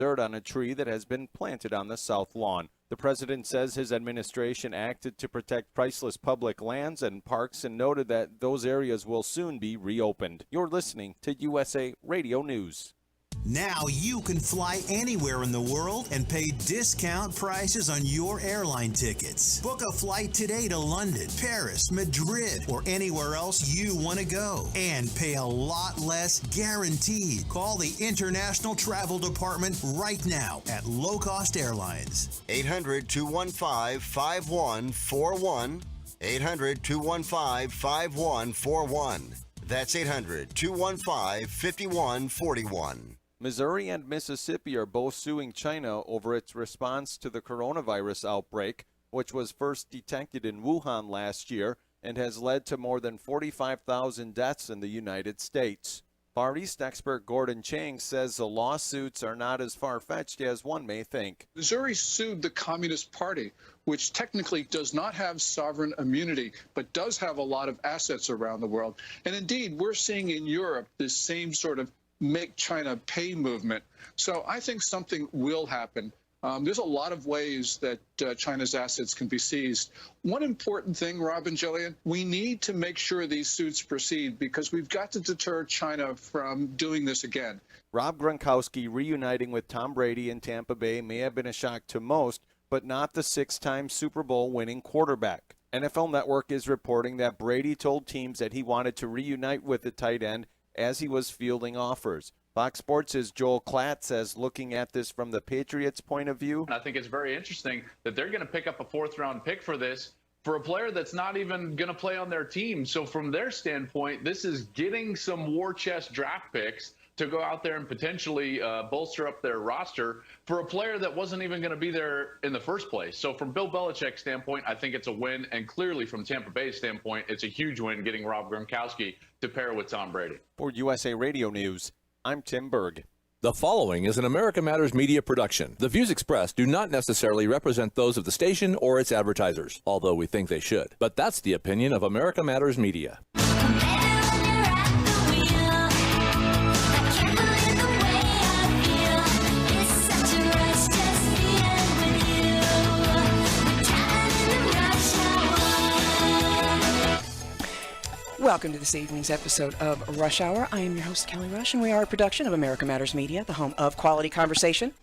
dirt on a tree that has been planted on the south lawn. The president says his administration acted to protect priceless public lands and parks and noted that those areas will soon be reopened. You're listening to USA Radio News. Now you can fly anywhere in the world and pay discount prices on your airline tickets. Book a flight today to London, Paris, Madrid, or anywhere else you want to go and pay a lot less guaranteed. Call the International Travel Department right now at Low Cost Airlines. 800-215-5141. 800-215-5141. That's 800-215-5141. Missouri and Mississippi are both suing China over its response to the coronavirus outbreak, which was first detected in Wuhan last year and has led to more than 45,000 deaths in the United States. Far East expert Gordon Chang says the lawsuits are not as far-fetched as one may think. Missouri sued the Communist Party, which technically does not have sovereign immunity, but does have a lot of assets around the world. And indeed, we're seeing in Europe this same sort of make China pay movement. So I think something will happen. There's a lot of ways that China's assets can be seized. One important thing, Rob and Jillian, we need to make sure these suits proceed because we've got to deter China from doing this again. Rob Gronkowski reuniting with Tom Brady in Tampa Bay may have been a shock to most, but not the six-time Super Bowl winning quarterback. NFL Network is reporting that Brady told teams that he wanted to reunite with the tight end as he was fielding offers. Fox Sports' Joel Klatt says looking at this from the Patriots' point of view. I think it's very interesting that they're going to pick up a fourth-round pick for this for a player that's not even going to play on their team. So from their standpoint, this is getting some war chest draft picks to go out there and potentially bolster up their roster for a player that wasn't even going to be there in the first place. So from Bill Belichick's standpoint, I think it's a win. And clearly from Tampa Bay's standpoint, it's a huge win getting Rob Gronkowski to pair with Tom Brady. For USA Radio News, I'm Tim Berg. The following is an America Matters media production. The views expressed do not necessarily represent those of the station or its advertisers, although we think they should. But that's the opinion of America Matters Media. Welcome to this evening's episode of Rush Hour. I am your host, Kelly Rush, and we are a production of America Matters Media, the home of quality conversation.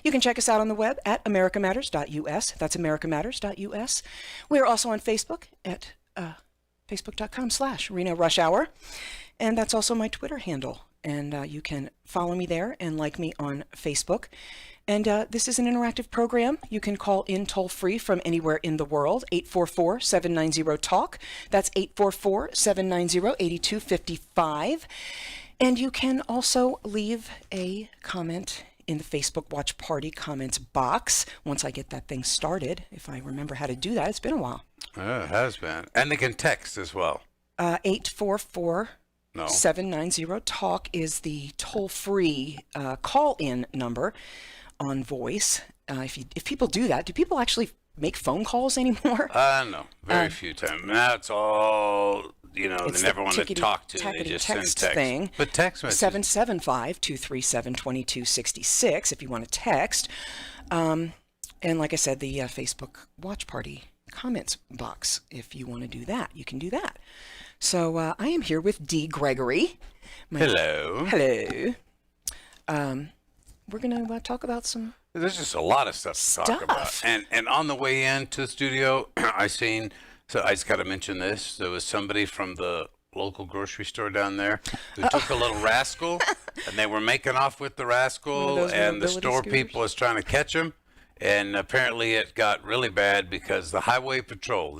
You can check us out on the web at americamatters.us. That's americamatters.us. We are also on Facebook at facebook.com/Reno Rush Hour. And that's also my Twitter handle. And you can follow me there and like me on Facebook. And this is an interactive program. You can call in toll-free from anywhere in the world, 844-790-TALK. That's 844-790-8255. And you can also leave a comment in the Facebook Watch Party comments box once I get that thing started, if I remember how to do that. It's been a while. It has been. And they can text as well. 844-790-TALK is the toll-free call-in number on voice. If people do that, do people actually make phone calls anymore? No, very few times. Now it's all, they never want to talk to you. They just send text. Thing. But text message. 775-237-2266 if you want to text. And like I said, the Facebook Watch Party comments box, if you want to do that, you can do that. So I am here with Dee Gregory. Hello. Hello. We're going to talk about some There's just a lot of stuff to talk about. And on the way into the studio, so I just got to mention this. There was somebody from the local grocery store down there who took a little rascal, and they were making off with the rascal, and the store people was trying to catch him. And apparently it got really bad because the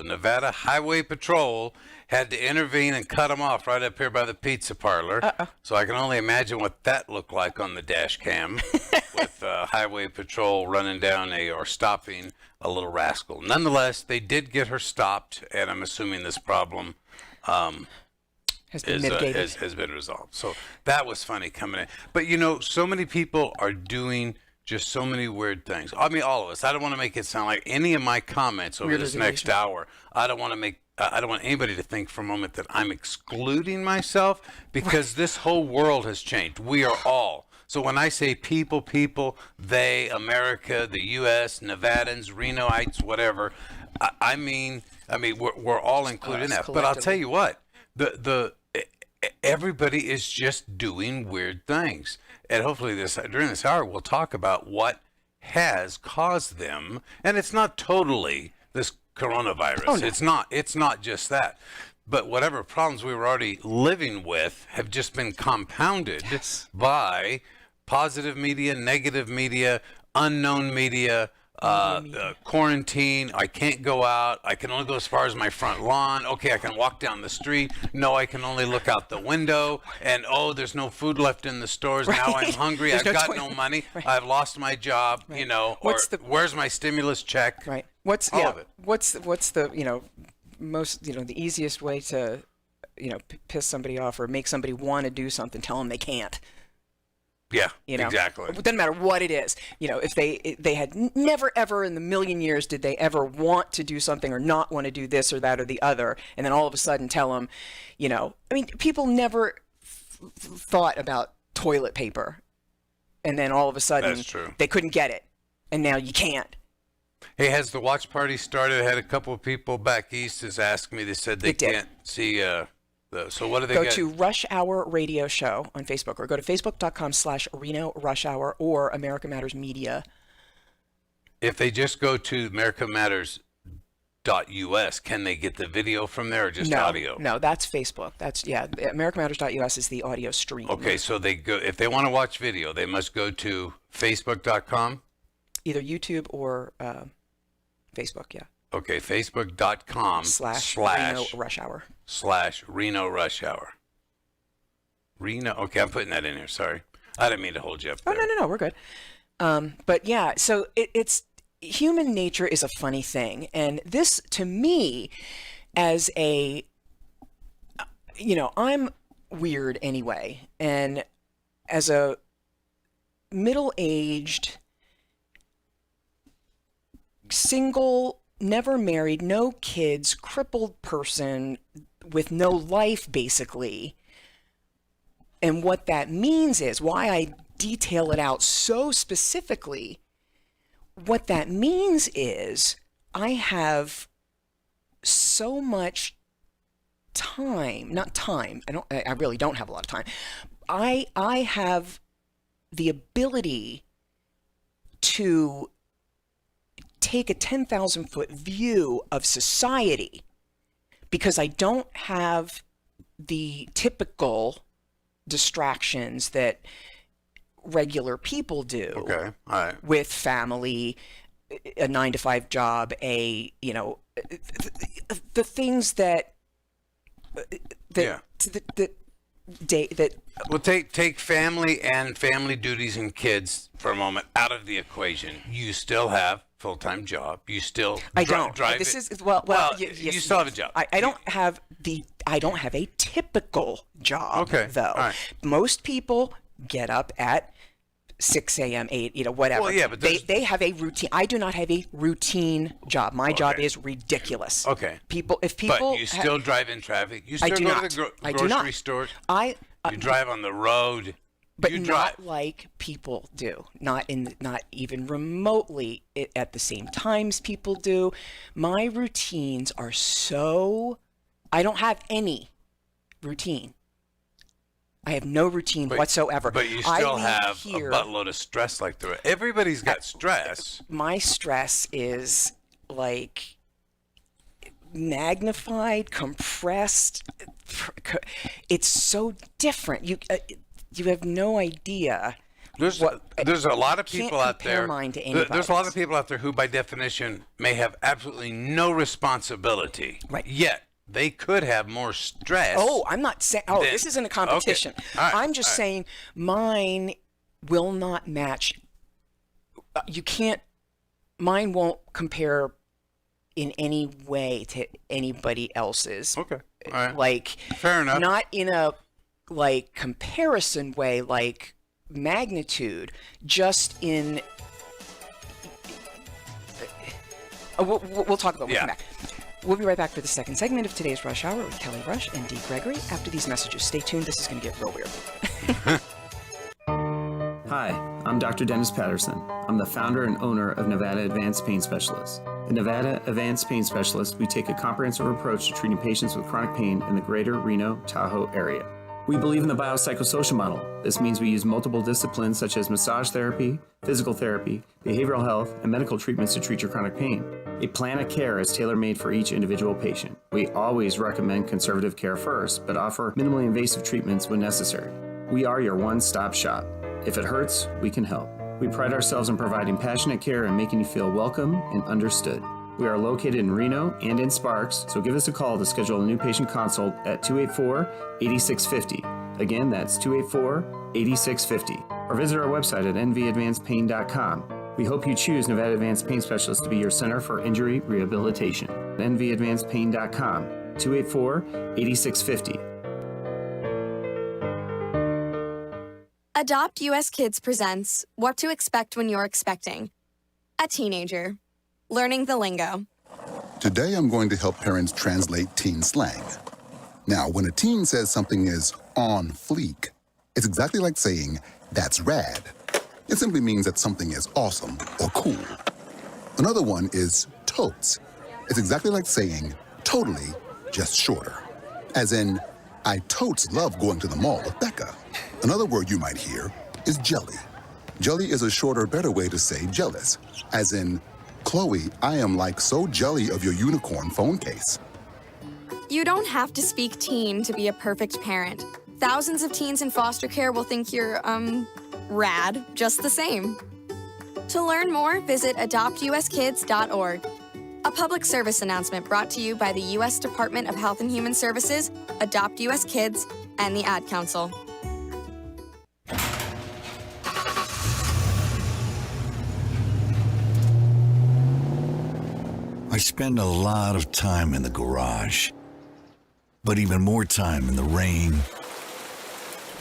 Nevada Highway Patrol, had to intervene and cut him off right up here by the pizza parlor. So I can only imagine what that looked like on the dash cam with Highway Patrol running down or stopping a little rascal. Nonetheless, they did get her stopped, and I'm assuming this problem has been mitigated. Has been resolved. So that was funny coming in. But, so many people are doing just so many weird things. I mean, all of us. I don't want to make it sound like any of my comments over this next hour. I don't want anybody to think for a moment that I'm excluding myself, because this whole world has changed. We are all So when I say people, they, America, the U.S., Nevadans, Renoites, whatever, I mean, we're all included in that. But I'll tell you what, everybody is just doing weird things. And hopefully during this hour, we'll talk about what has caused them. And it's not totally this coronavirus. Oh, no. It's not just that. But whatever problems we were already living with have just been compounded by positive media, negative media, unknown media, quarantine. I can't go out. I can only go as far as my front lawn. Okay, I can walk down the street. No, I can only look out the window. And there's no food left in the stores. Right. Now I'm hungry. There's I've no got toilet. no money. Right. I've lost my job. Right. Where's my stimulus check? Right. What's All of it. What's the most the easiest way to piss somebody off or make somebody want to do something? Tell them they can't. Yeah, exactly. It doesn't matter what it is. If they had never ever in the million years did they ever want to do something or not want to do this or that or the other, and then all of a sudden tell them, people never thought about toilet paper, and then all of a sudden That's true. they couldn't get it, and now you can't. Hey, has the watch party started? I had a couple of people back east has asked me. They said they It did. can't see. So what do they Go get? to Rush Hour Radio Show on Facebook, or go to facebook.com/Reno Rush Hour or America Matters Media. If they just go to americamatters.us, can they get the video from there or just audio? No, that's Facebook. That's AmericaMatters.us is the audio stream. Okay, so if they want to watch video, they must go to facebook.com. Either YouTube or Facebook. Yeah. Okay, facebook.com /Reno Rush Hour. /Reno Rush Hour. Reno. Okay, I'm putting that in here. Sorry, I didn't mean to hold you up there. Oh no, we're good. But yeah, so it's human nature is a funny thing, and this to me, as a, I'm weird anyway, and as a middle-aged, single, never married, no kids, crippled person with no life, basically. And what that means is why I detail it out so specifically. What that means is I have so much time, not time. I really don't have a lot of time. I have the ability to take a 10,000 foot view of society because I don't have the typical distractions that regular people do. Okay, all right. With family, a 9-to-5 job, the things that Well, take family and family duties and kids for a moment out of the equation. You still have full-time job. You still I don't. drive. This it. is well. you Yes, still have a job. I don't have a typical job. Okay, Though all right. most people get up at 6 a.m., 8, whatever. Well, yeah, but they have a routine. I do not have a routine job. My job is ridiculous. Okay. If people, but you still drive in traffic. You still I do go not. to the I do not. grocery store. You drive on the road. But you not drive. like people do. Not even remotely at the same times people do. My routines are so. I don't have any routine. I have no routine whatsoever. But you I still leave have here, a buttload of stress like the rest. Everybody's got stress. My stress is like magnified, compressed. It's so different. You have no idea. There's a lot of people can't out compare there. mine to There's a lot anybody's. of people out there who, by definition, may have absolutely no responsibility. Right. Yet they could have more stress. Oh, I'm not saying. Oh, this isn't a competition. Okay. All right. I'm just saying mine will not match. You can't. Mine won't compare in any way to anybody else's. Okay. All right. Like, fair enough. Not in a comparison way, like magnitude. Just in. We'll talk about it when we come back. We'll be right back for the second segment of today's Rush Hour with Kelly Rush and Dee Gregory after these messages. Stay tuned. This is going to get real weird. I'm Dr. Dennis Patterson. I'm the founder and owner of Nevada Advanced Pain Specialists. At Nevada Advanced Pain Specialists, we take a comprehensive approach to treating patients with chronic pain in the greater Reno, Tahoe area. We believe in the biopsychosocial model. This means we use multiple disciplines such as massage therapy, physical therapy, behavioral health, and medical treatments to treat your chronic pain. A plan of care is tailor-made for each individual patient. We always recommend conservative care first, but offer minimally invasive treatments when necessary. We are your one-stop shop. If it hurts, we can help. We pride ourselves in providing passionate care and making you feel welcome and understood. We are located in Reno and in Sparks, so give us a call to schedule a new patient consult at 284-8650. Again, that's 284-8650. Or visit our website at nvadvancedpain.com. We hope you choose Nevada Advanced Pain Specialists to be your center for injury rehabilitation. nvadvancedpain.com, 284-8650. Adopt US Kids presents What to Expect When You're Expecting a Teenager. Learning the lingo. Today I'm going to help parents translate teen slang. Now, when a teen says something is on fleek, it's exactly like saying, that's rad. It simply means that something is awesome or cool. Another one is totes. It's exactly like saying, totally, just shorter. As in, I totes love going to the mall with Becca. Another word you might hear is jelly. Jelly is a shorter, better way to say jealous. As in, Chloe, I am like so jelly of your unicorn phone case. You don't have to speak teen to be a perfect parent. Thousands of teens in foster care will think you're, rad just the same. To learn more, visit adoptuskids.org. A public service announcement brought to you by the U.S. Department of Health and Human Services, Adopt U.S. Kids, and the Ad Council. I spend a lot of time in the garage, but even more time in the rain,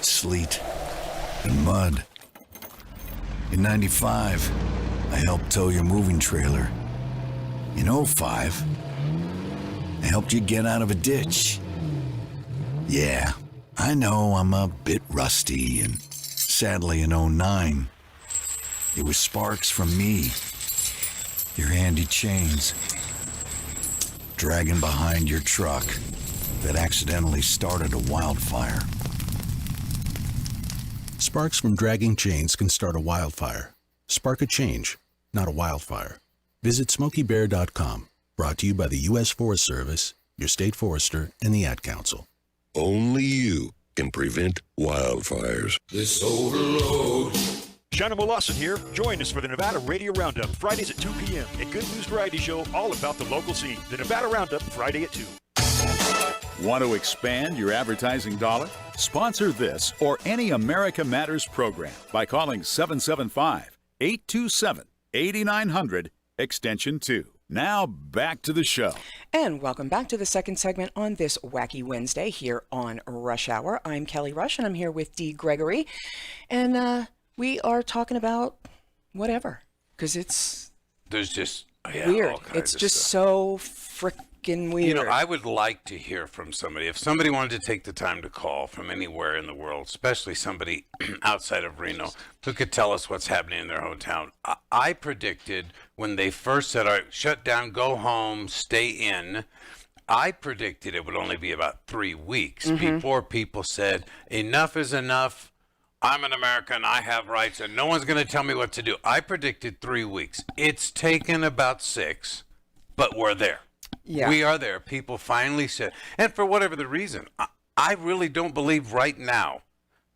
sleet, and mud. In '95, I helped tow your moving trailer. In '05, I helped you get out of a ditch. Yeah, I know I'm a bit rusty, and sadly in '09, it was sparks from me, your handy chains, dragging behind your truck that accidentally started a wildfire. Sparks from dragging chains can start a wildfire. Spark a change, not a wildfire. Visit SmokeyBear.com. Brought to you by the U.S. Forest Service, your state forester, and the Ad Council. Only you can prevent wildfires. This overload. Shannon Lawson here. Join us for the Nevada Radio Roundup, Fridays at 2 p.m. A good news variety show all about the local scene. The Nevada Roundup, Friday at 2. Want to expand your advertising dollar? Sponsor this or any America Matters program by calling 775-827-8900, extension 2. Now back to the show. And welcome back to the second segment on this wacky Wednesday here on Rush Hour. I'm Kelly Rush, and I'm here with Dee Gregory. And we are talking about whatever, because there's just weird. It's just so freaking weird. You know, I would like to hear from somebody. If somebody wanted to take the time to call from anywhere in the world, especially somebody outside of Reno, who could tell us what's happening in their hometown. I predicted when they first said, all right, shut down, go home, stay in, I predicted it would only be about 3 weeks before people said, enough is enough. I'm an American, I have rights, and no one's going to tell me what to do. I predicted 3 weeks. It's taken about 6, but we're there. Yeah. We are there. People finally said, and for whatever the reason, I really don't believe right now,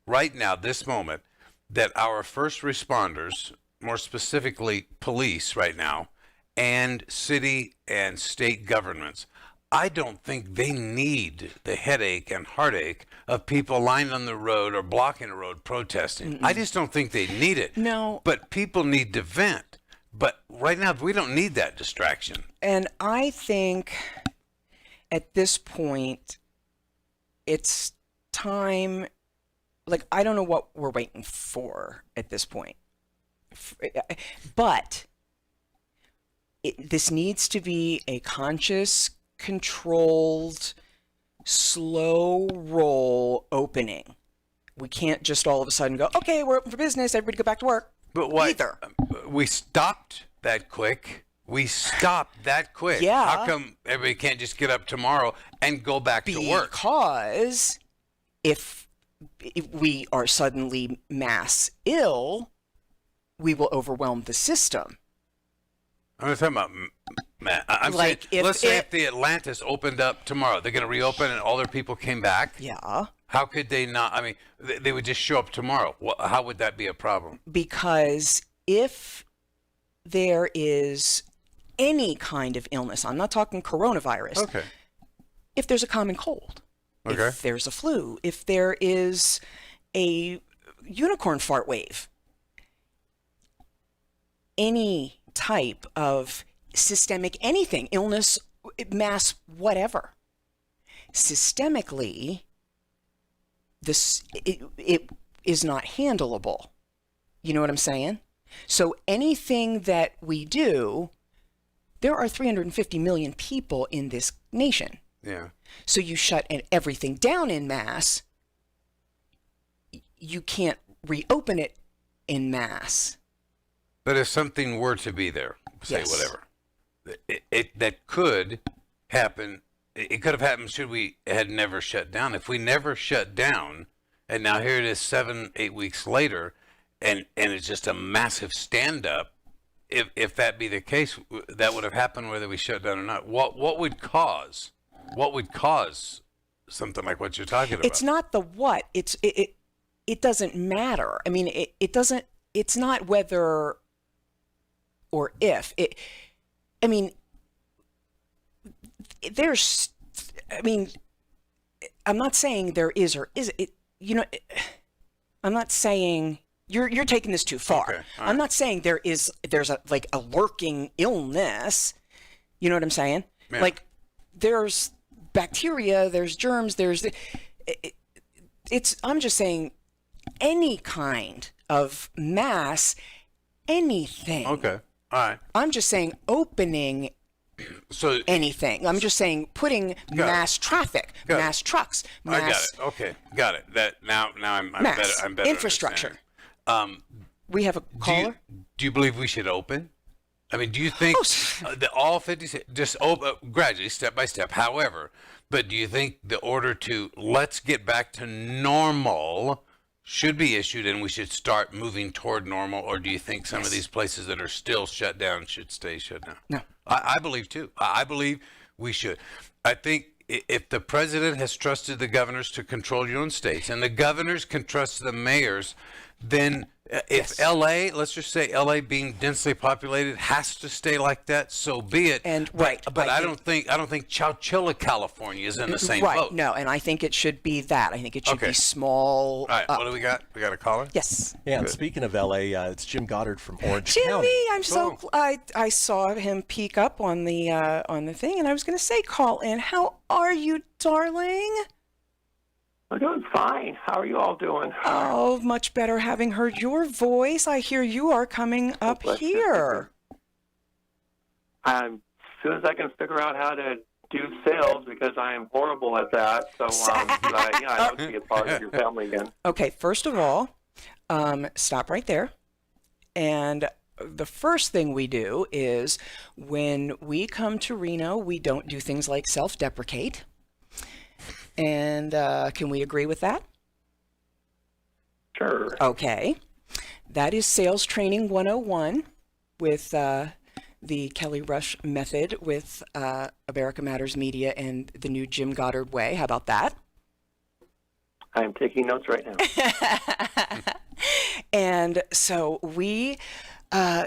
this moment, that our first responders, more specifically police right now, and city and state governments, I don't think they need the headache and heartache of people lying on the road or blocking the road protesting. I just don't think they need it. No. But people need to vent. But right now, we don't need that distraction. And I think at this point, it's time, like, I don't know what we're waiting for at this point. But this needs to be a conscious, controlled, slow roll opening. We can't just all of a sudden go, okay, we're open for business, everybody go back to work. But why? either. We stopped that quick. Yeah. How come everybody can't just get up tomorrow and go back to work? Because if we are suddenly mass ill, we will overwhelm the system. I'm not talking about Matt. I'm Like, saying, if let's say it- if the Atlantis opened up tomorrow, they're going to reopen and all their people came back. Yeah. How could they not? I mean, they would just show up tomorrow. How would that be a problem? Because if there is any kind of illness, I'm not talking coronavirus. Okay. If there's a common cold, Okay. if there's a flu, if there is a unicorn fart wave, any type of systemic anything, illness, mass, whatever, systemically, it is not handleable. You know what I'm saying? So anything that we do, there are 350 million people in this nation. Yeah. So you shut everything down in mass, you can't reopen it in mass. But if something were to be there, say Yes. whatever, that could happen. It could have happened should we had never shut down. If we never shut down, and now here it is 7-8 weeks later, and it's just a massive stand up. If that be the case, that would have happened whether we shut down or not. What would cause something like what you're talking about? It's not the what. It doesn't matter. I mean, it doesn't. It's not whether or if. I mean, there's. I mean, I'm not saying there is or is it. You know, I'm not saying you're taking this too far. Okay, all right. I'm not saying there's a lurking illness. You know what I'm saying? Yeah. Like there's bacteria, there's germs, I'm just saying any kind of mass, anything. Okay. All right. I'm just saying opening So anything. I'm just saying putting mass traffic, Got it. mass trucks, mass I got it. Okay, got it. That now I'm mass better. I'm better. infrastructure. understanding. We have a caller. Do you believe we should open? I mean, do you think that all 50 states just open gradually, step by step? However, but do you think the order to let's get back to normal should be issued and we should start moving toward normal, or do you think some of these places that are still shut down should stay shut down? No. I believe too. I believe we should. I think if the president has trusted the governors to control your own states and the governors can trust the mayors, then if LA, let's just say LA being densely populated has to stay like that, so be it. And but I don't think Chowchilla, California is in the same right. boat. No, and I think it should be that. I think it should Okay. be small. All right, what do we got? We got a caller? Yes. Yeah, and Good. speaking of LA, it's Jim Goddard from Orange Jimmy, County. I'm so I saw him peek up on the thing, and I was going to say, call in. How are you, darling? I'm doing fine. How are you all doing? Oh, much better having heard your voice. I hear you are coming up here. As soon as I can figure out how to do sales, because I am horrible at that. So, I'd love to be a part of your family again. Okay, first of all, stop right there. And the first thing we do is when we come to Reno, we don't do things like self-deprecate. And can we agree with that? Sure. Okay. That is Sales Training 101 with the Kelly Rush method with America Matters Media and the new Jim Goddard way. How about that? I'm taking notes right now. And so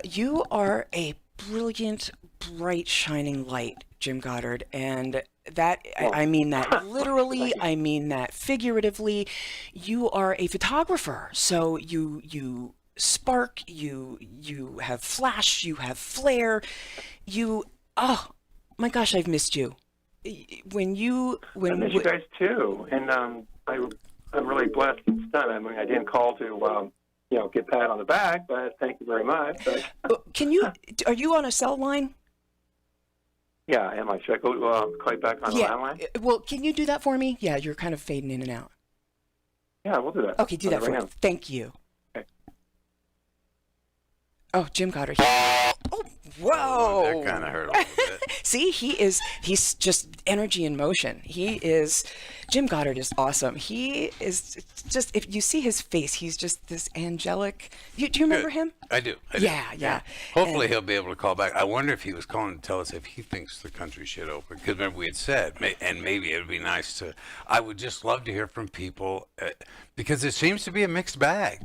you are a brilliant, bright, shining light, Jim Goddard. And that, I mean that literally, I mean that figuratively. You are a photographer. So you spark, you have flash, you have flare. Oh my gosh, I've missed you. I miss you guys too. And I'm really blessed and stunned. I mean, I didn't call to get pat on the back, but thank you very much. But, are you on a cell line? yeah, am I? Should I go call you back on the landline? Well, can you do that for me? Yeah, you're kind of fading in and out. Yeah, we'll do that. Okay, do that for me. now. Thank you. Okay. Oh, Jim Goddard. Oh, whoa. That kind of hurt a little bit. See, he's just energy in motion. Jim Goddard is awesome. He is just, if you see his face, he's just this angelic. Do you remember him? I do. Yeah. Hopefully he'll be able to call back. I wonder if he was calling to tell us if he thinks the country should open. Because remember we had said, and maybe it would be nice to, I would just love to hear from people because it seems to be a mixed bag.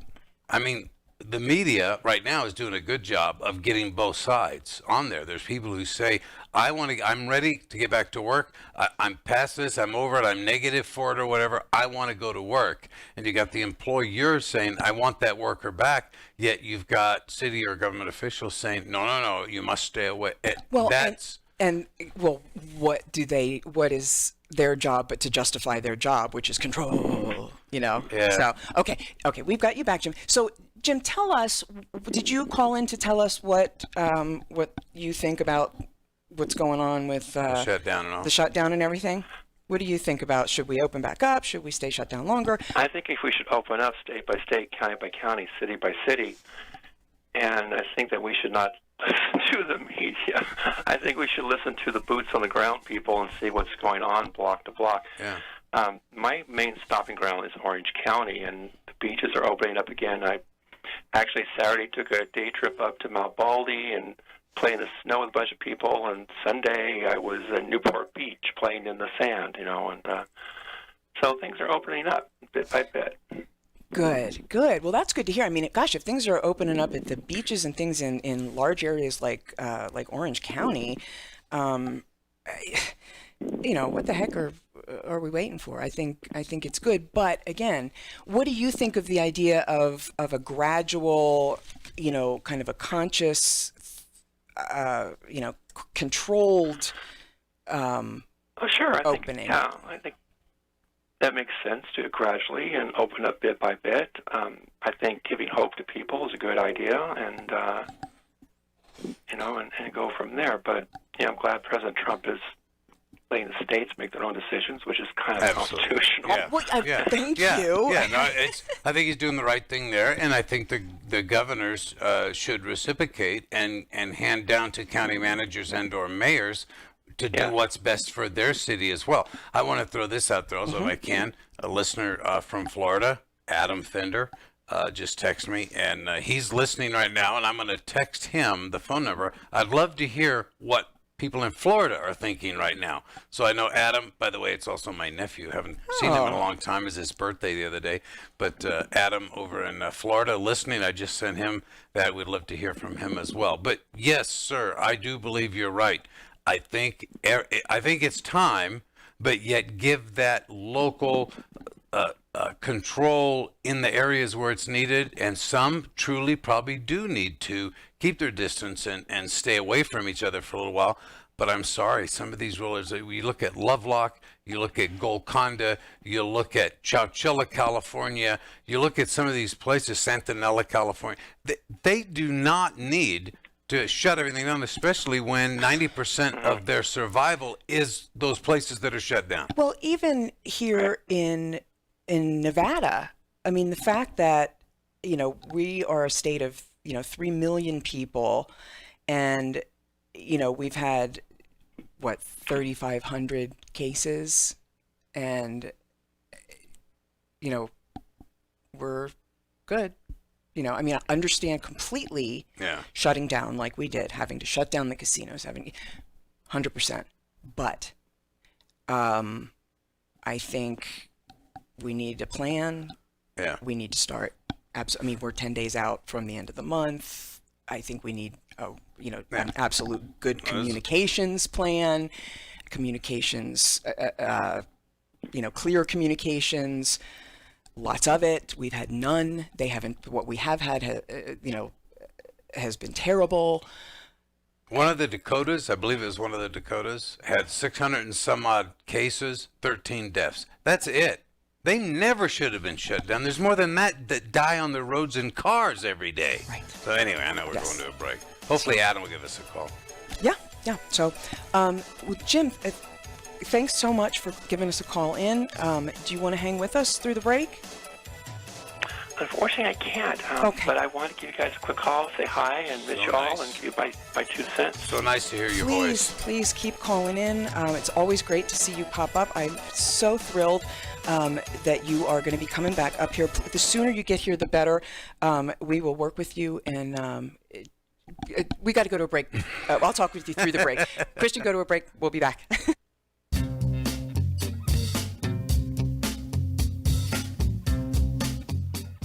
I mean, the media right now is doing a good job of getting both sides on there. There's people who say, I'm ready to get back to work. I'm past this. I'm over it. I'm negative for it or whatever. I want to go to work. And you got the employer saying, I want that worker back. Yet you've got city or government officials saying, no, you must stay away. Well, what is their job but to justify their job, which is control, Yeah. So, okay, we've got you back, Jim. So, Jim, tell us, did you call in to tell us what you think about what's going on with the shutdown and all? The shutdown and everything? What do you think about, should we open back up? Should we stay shut down longer? I think if we should open up state by state, county by county, city by city, and I think that we should not listen to the media. I think we should listen to the boots on the ground people and see what's going on block to block. Yeah. My main stopping ground is Orange County, and the beaches are opening up again. I actually Saturday took a day trip up to Mount Baldy and played in the snow with a bunch of people, and Sunday I was at Newport Beach playing in the sand, and so things are opening up bit by bit. Good. Well, that's good to hear. I mean, gosh, if things are opening up at the beaches and things in large areas like Orange County, what the heck are we waiting for? I think it's good. But again, what do you think of the idea of a gradual, kind of a conscious, controlled sure, opening? I think that makes sense to gradually and open up bit by bit. I think giving hope to people is a good idea, and and go from there. But I'm glad President Trump is letting the states make their own decisions, which is kind of constitutional. Thank you. Yeah, no, I think he's doing the right thing there, and I think the governors should reciprocate and hand down to county managers and/or mayors to do what's best for their city as well. I want to throw this out there also if I can. A listener from Florida, Adam Fender, just texted me, and he's listening right now, and I'm going to text him the phone number. I'd love to hear what people in Florida are thinking right now. So I know Adam, by the way, it's also my nephew. Haven't seen him in a long time. It's his birthday the other day. But Adam over in Florida listening, I just sent him that. We'd love to hear from him as well. But yes, sir, I do believe you're right. I think it's time, but yet give that local control in the areas where it's needed, and some truly probably do need to keep their distance and stay away from each other for a little while. But I'm sorry, some of these rulers, you look at Lovelock, you look at Golconda, you look at Chowchilla, California, you look at some of these places, Santanella, California, they do not need to shut everything down, especially when 90% of their survival is those places that are shut down. Well, even here in Nevada, I mean, the fact that, we are a state of, 3 million people, and, we've had, 3,500 cases, and, we're good. I mean, I understand completely shutting down like we did, having to shut down the casinos, 100%. But I think we need a plan. Yeah. We need to start. We're 10 days out from the end of the month. I think we need, an absolute good communications plan, clear communications. Lots of it. We've had none. They haven't. What we have had, has been terrible. One of the Dakotas, I believe it was one of the Dakotas, had 600 and some odd cases, 13 deaths. That's it. They never should have been shut down. There's more than that die on the roads in cars every day. Right. So anyway, I know we're going to a break. Hopefully Adam will give us a call. Yeah. So, Jim, thanks so much for giving us a call in. Do you want to hang with us through the break? Unfortunately, I can't. Okay. But I want to give you guys a quick call, say hi, and miss you all, and give you my 2 cents. So nice to hear your voice. Please keep calling in. It's always great to see you pop up. I'm so thrilled that you are going to be coming back up here. The sooner you get here, the better. We will work with you, and we got to go to a break. I'll talk with you through the break. Christian, go to a break. We'll be back.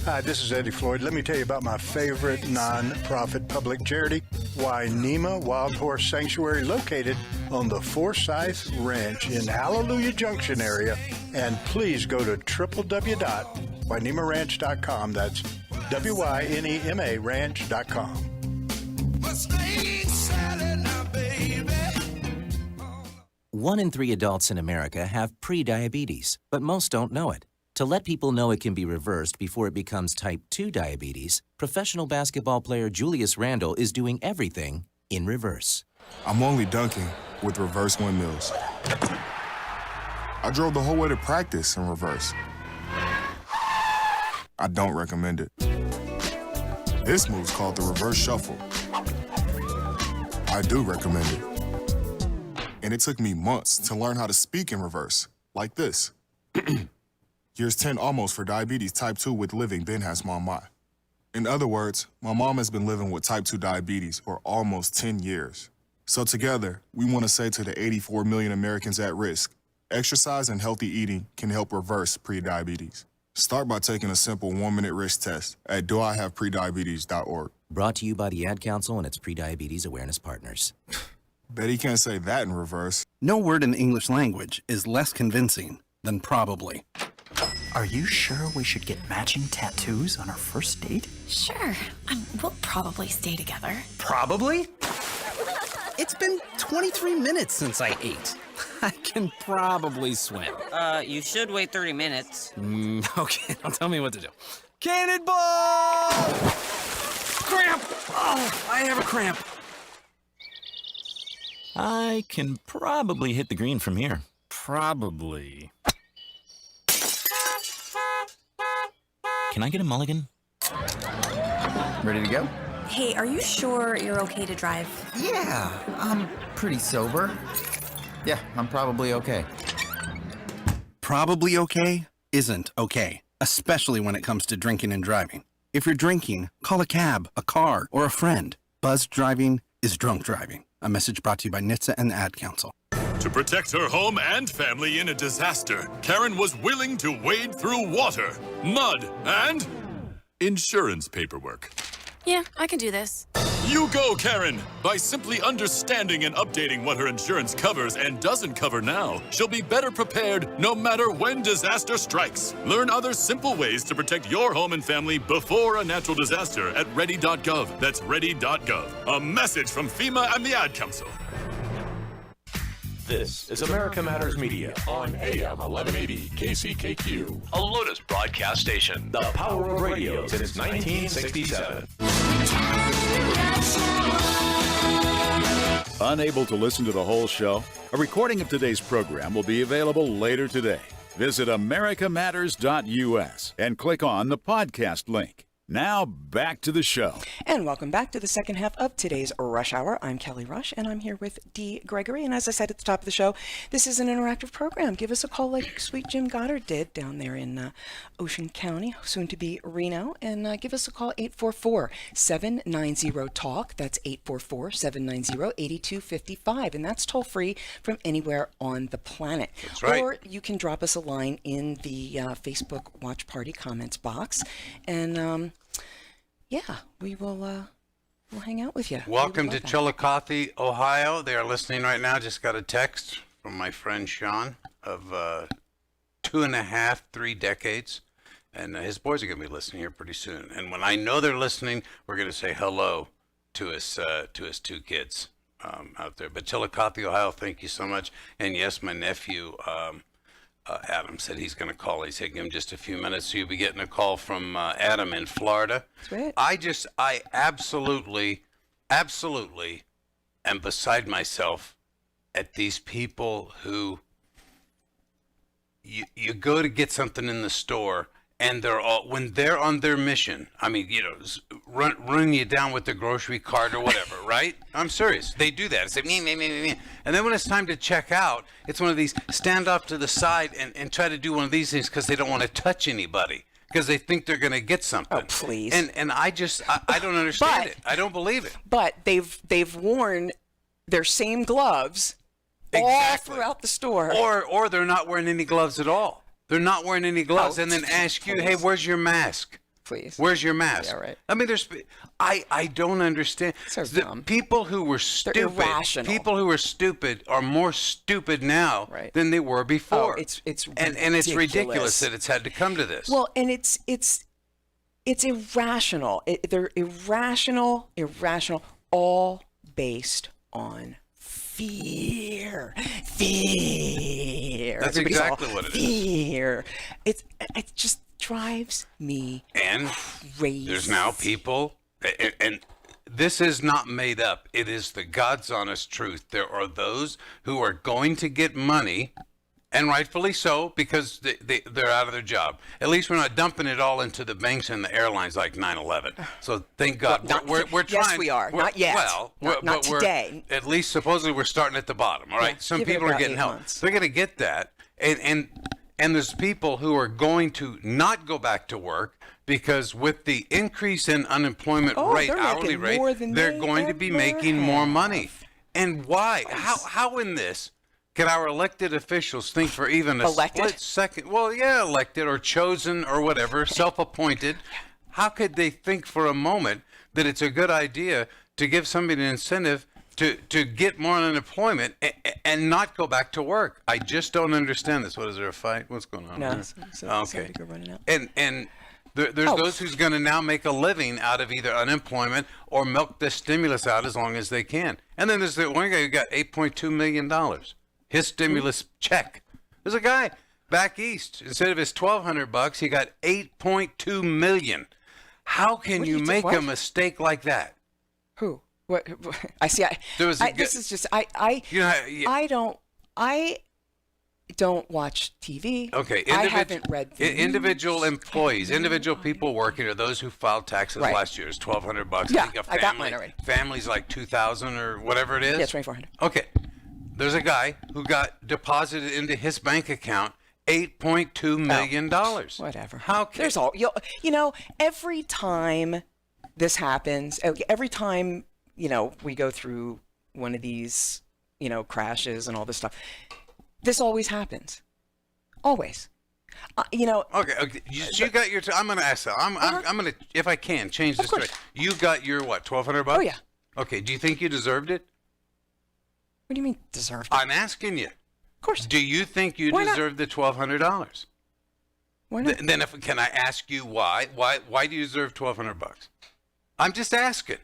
Hi, this is Eddie Floyd. Let me tell you about my favorite non-profit public charity, Wainema Wild Horse Sanctuary, located on the Forsyth Ranch in Hallelujah Junction area. And please go to www.wainemaranch.com. That's WYNEMA ranch.com. 1 in 3 adults in America have prediabetes, but most don't know it. To let people know it can be reversed before it becomes type 2 diabetes, professional basketball player Julius Randle is doing everything in reverse. I'm only dunking with reverse windmills. I drove the whole way to practice in reverse. I don't recommend it. This move's called the reverse shuffle. I do recommend it. And it took me months to learn how to speak in reverse, like this. Years 10 almost for diabetes type 2 with living Ben has mom. In other words, my mom has been living with type 2 diabetes for almost 10 years. So together, we want to say to the 84 million Americans at risk, exercise and healthy eating can help reverse prediabetes. Start by taking a simple 1-minute risk test at doihaveprediabetes.org. Brought to you by the Ad Council and its Prediabetes Awareness Partners. Bet he can't say that in reverse. No word in the English language is less convincing than probably. Are you sure we should get matching tattoos on our first date? Sure. We'll probably stay together. Probably? It's been 23 minutes since I ate. I can probably swim. You should wait 30 minutes. Okay, now tell me what to do. Cannonball! Cramp! Oh, I have a cramp. I can probably hit the green from here. Probably. Can I get a mulligan? Ready to go? Hey, are you sure you're okay to drive? Yeah, I'm pretty sober. Yeah, I'm probably okay. Probably okay isn't okay, especially when it comes to drinking and driving. If you're drinking, call a cab, a car, or a friend. Buzzed driving is drunk driving. A message brought to you by NHTSA and the Ad Council. To protect her home and family in a disaster, Karen was willing to wade through water, mud, and insurance paperwork. Yeah, I can do this. You go, Karen! By simply understanding and updating what her insurance covers and doesn't cover now, she'll be better prepared no matter when disaster strikes. Learn other simple ways to protect your home and family before a natural disaster at ready.gov. That's ready.gov. A message from FEMA and the Ad Council. This is America Matters Media on AM 1180 KCKQ, a Lotus broadcast station. The power of radio since 1967. Unable to listen to the whole show? A recording of today's program will be available later today. Visit americamatters.us and click on the podcast link. Now, back to the show. And welcome back to the second half of today's Rush Hour. I'm Kelly Rush, and I'm here with Dee Gregory. And as I said at the top of the show, this is an interactive program. Give us a call like sweet Jim Goddard did down there in Ocean County, soon to be Reno. And give us a call, 844-790-TALK. That's 844-790-8255. And that's toll free from anywhere on the planet. That's right. Or you can drop us a line in the Facebook Watch Party comments box. And yeah, we'll hang out with you. Welcome to Chillicothe, Ohio. They are listening right now. Just got a text from my friend Sean of 2.5, 3 decades. And his boys are going to be listening here pretty soon. And when I know they're listening, we're going to say hello to his 2 kids out there. But Chillicothe, Ohio, thank you so much. And yes, my nephew, Adam, said he's going to call. He said, give him just a few minutes. So you'll be getting a call from Adam in Florida. That's right. I absolutely am beside myself at these people who you go to get something in the store and they're all, when they're on their mission, I mean, you know, run you down with the grocery cart or whatever, right? I'm serious. They do that. It's like, me. And then when it's time to check out, it's one of these stand off to the side and try to do one of these things because they don't want to touch anybody, because they think they're going to get something. Oh, please. And I don't understand it. I don't believe it. But they've worn their same gloves all throughout the store. Or they're not wearing any gloves at all. They're not wearing any gloves, and then ask you, "Hey, where's your mask? Please. Where's your mask?" Yeah, right. I mean, I don't understand. So The dumb. people who were stupid, irrational. people who are stupid are more stupid now than they were before. Oh, it's and it's ridiculous that it's had to come to this. Well, and it's irrational. They're irrational, all based on fear. That's Everybody's exactly all, what it is. Fear. It just drives me And crazy. there's now people, and this is not made up. It is the God's honest truth. There are those who are going to get money, and rightfully so, because they're out of their job. At least we're not dumping it all into the banks and the airlines like 9/11. So thank God. Well, we're trying. Yes, we are. We're- Not yet. Well, not but we're- today. At least supposedly we're starting at the bottom. All right. Yeah, Some give it people are about getting 8 help. months. They're going to get that, and there's people who are going to not go back to work because with the increase in unemployment rate, they're hourly making rate, more than they're they going to be ever making more have. money. And why? How in this can our elected officials think for even a split second? Well, yeah, elected or chosen or whatever, self-appointed. How could they think for a moment that it's a good idea to give somebody an incentive to get more unemployment and not go back to work? I just don't understand this. What is there, a fight? What's going on? No, here? Okay. somebody go running out. And there's those who's going to now make a living out of either unemployment or milk the stimulus out as long as they can. And then there's the one guy who got $8.2 million. His stimulus check. There's a guy back east. Instead of his $1,200, he got $8.2 million. How can you make a mistake like that? Who? What? I see. This is just I don't watch TV. Okay, I haven't read the individual employees, individual people working, or those who filed taxes last year is $1,200. Yeah, I think I got mine already. Family's like $2,000 or whatever it is. Yeah, $2,400. Okay, there's a guy who got deposited into his bank account $8.2 million. Whatever. How can There's all you know. Every time this happens, every time we go through one of these crashes and all this stuff, this always happens. Always. Okay. You got your. I'm going to ask that. I'm going to, if I can, change this. Straight. You got your what? $1,200? Oh yeah. Okay. Do you think you deserved it? What do you mean deserved? I'm asking you. Of course. Do you think you deserved the $1,200? Why not? Then, can I ask you why? Why do you deserve $1,200? I'm just asking.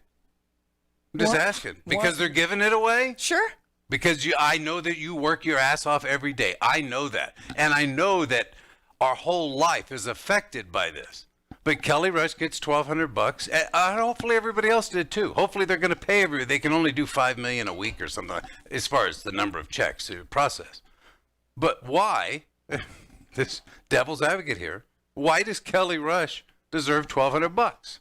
Asking because they're giving it away. Sure. Because I know that you work your ass off every day. I know that, and I know that our whole life is affected by this. But Kelly Rush gets $1,200, and hopefully everybody else did too. Hopefully they're going to pay everybody. They can only do $5 million a week or something, as far as the number of checks to process. But why? This devil's advocate here. Why does Kelly Rush deserve $1,200?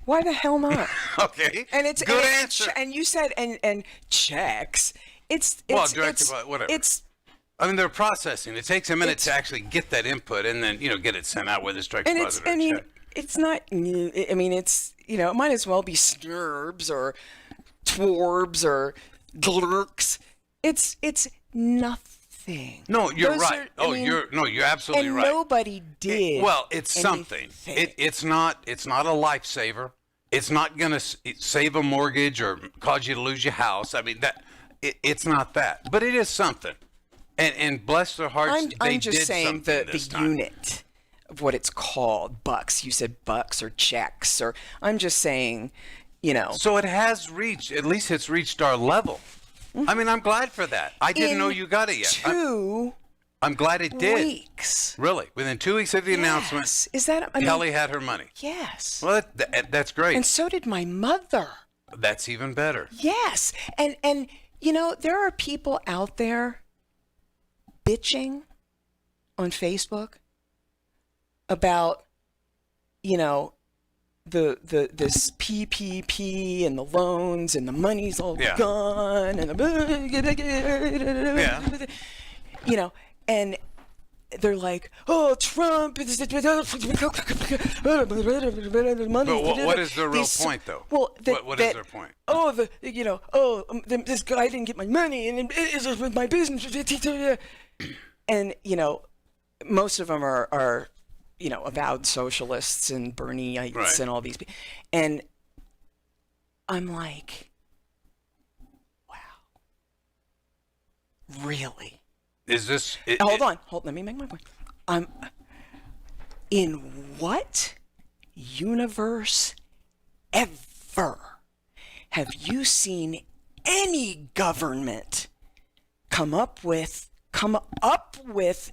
Why the hell not? Okay. And it's good answer. And you said and checks. It's whatever. It's. I mean, they're processing. It takes a minute to actually get that input and then get it sent out, whether it's direct deposit or check. It's not. I mean, it's it might as well be snurbs or tworbs or glurks. It's nothing. No, you're Those right. You're absolutely and right. Nobody did. It's something. It's not a lifesaver. It's not going to save a mortgage or cause you to lose your house. I mean, it's not that. But it is something. And bless their hearts, I'm just did saying the unit of what it's called, bucks. You said bucks or checks, or I'm just saying, So it has reached, at least it's reached our level. I mean, I'm glad for that. I didn't know you got it yet. I'm glad it did. Weeks. Really? Within 2 weeks of the announcement, is that Kelly had her money. Yes. Well, that's great. And so did my mother. That's even better. Yes. And there are people out there bitching on Facebook about, this PPP and the loans and the money's all gone and and they're like, oh, Trump. But what is their real point, though? Well, what is their point? Oh, this guy didn't get my money, and it's with my business. And most of them are avowed socialists and Bernieites and all these people. And I'm like, wow, really? Is this... Hold on. Let me make my point. In what universe ever have you seen any government come up with